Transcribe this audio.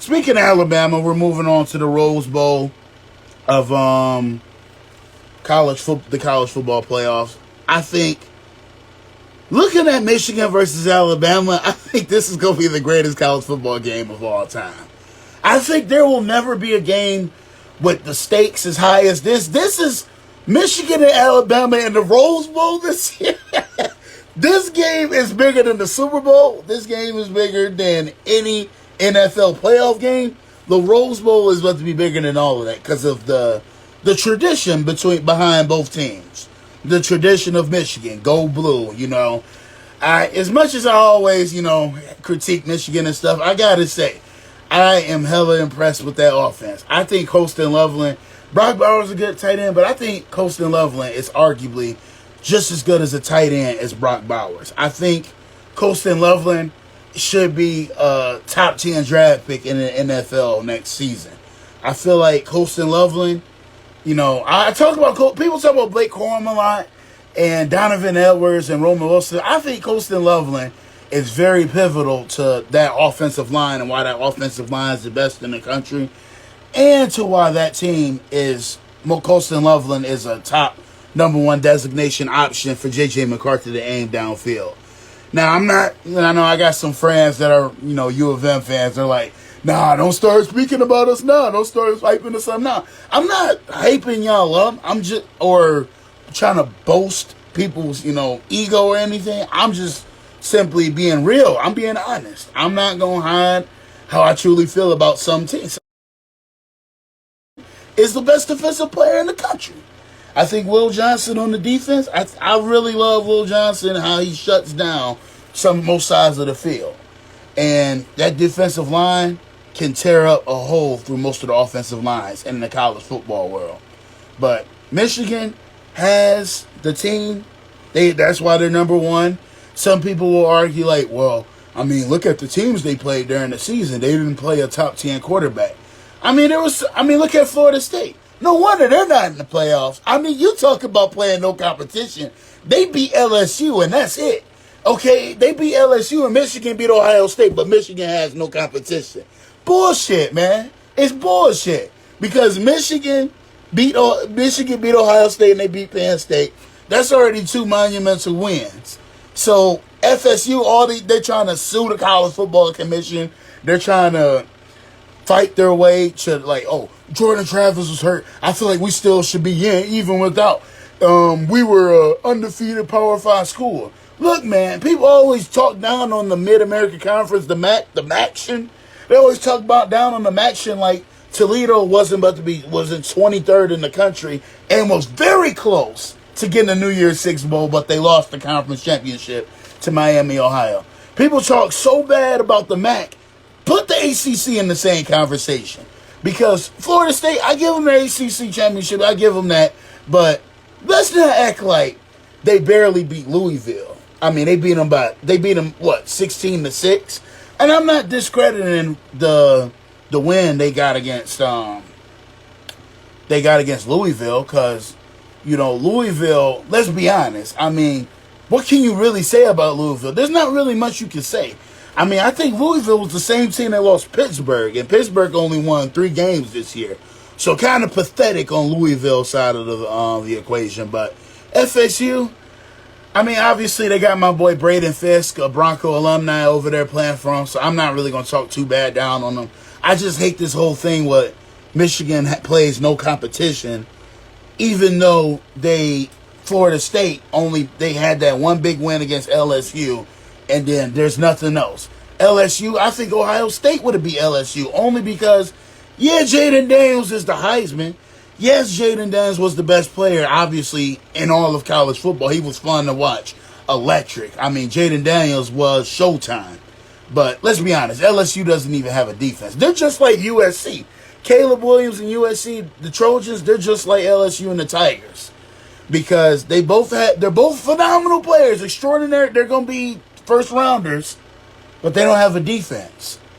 speaking of Alabama, we're moving on to the Rose Bowl of the college football playoffs. I think looking at Michigan versus Alabama, I think this is going to be the greatest college football game of all time. I think there will never be a game with the stakes as high as this. This is Michigan and Alabama in the Rose Bowl this year. This game is bigger than the Super Bowl. This game is bigger than any NFL playoff game. The Rose Bowl is about to be bigger than all of that because of the tradition behind both teams. The tradition of Michigan, go blue, you know. As much as I always, critique Michigan and stuff, I got to say, I am hella impressed with that offense. I think Colston Loveland, Brock Bowers is a good tight end, but I think Colston Loveland is arguably just as good as a tight end as Brock Bowers. I think Colston Loveland should be a top 10 draft pick in the NFL next season. I feel like Colston Loveland, people talk about Blake Corum a lot and Donovan Edwards and Roman Wilson. I think Colston Loveland is very pivotal to that offensive line and why that offensive line is the best in the country and to why that team is, Colston Loveland is a top number one designation option for J.J. McCarthy to aim downfield. Now, I know I got some friends that are, U of M fans. They're like, nah, don't start speaking about us now. Don't start hyping us up now. I'm not hyping y'all up. I'm just, or trying to boast people's, ego or anything. I'm just simply being real. I'm being honest. I'm not going to hide how I truly feel about some teams. Is the best defensive player in the country. I think Will Johnson on the defense, I really love Will Johnson, how he shuts down most sides of the field. And that defensive line can tear up a hole through most of the offensive lines in the college football world. But Michigan has the team. That's why they're number one. Some people will argue look at the teams they played during the season. They didn't play a top 10 quarterback. Look at Florida State. No wonder they're not in the playoffs. You talk about playing no competition. They beat LSU, and that's it. Okay, they beat LSU, and Michigan beat Ohio State, but Michigan has no competition. Bullshit, man. It's bullshit. Because Michigan beat Ohio State, and they beat Penn State. That's already two monumental wins. So, FSU, they're trying to sue the College Football Commission. They're trying to fight their way to, Jordan Travis was hurt. I feel like we still should be in, even without. We were an undefeated Power 5 school. Look, man, people always talk down on the Mid-American Conference, the MACtion. They always talk about down on the MACtion like Toledo wasn't 23rd in the country and was very close to getting a New Year's Six Bowl, but they lost the conference championship to Miami, Ohio. People talk so bad about the MAC. Put the ACC in the same conversation. Because Florida State, I give them the ACC championship. I give them that. But let's not act like they barely beat Louisville. They beat them 16-6? And I'm not discrediting the win they got against Louisville because, Louisville, let's be honest. What can you really say about Louisville? There's not really much you can say. I think Louisville was the same team that lost Pittsburgh, and Pittsburgh only won 3 games this year. So kind of pathetic on Louisville's side of the equation. But FSU, obviously they got my boy Braden Fisk, a Bronco alumni over there playing for them, so I'm not really going to talk too bad down on them. I just hate this whole thing where Michigan plays no competition, even though Florida State they had that one big win against LSU, and then there's nothing else. LSU, I think Ohio State would have beat LSU only because, Jaden Daniels is the Heisman. Yes, Jaden Daniels was the best player, obviously, in all of college football. He was fun to watch. Electric. Jaden Daniels was showtime. But let's be honest, LSU doesn't even have a defense. They're just like USC. Caleb Williams and USC, the Trojans, they're just like LSU and the Tigers. Because they're both phenomenal players, extraordinary. They're going to be first rounders, but they don't have a defense.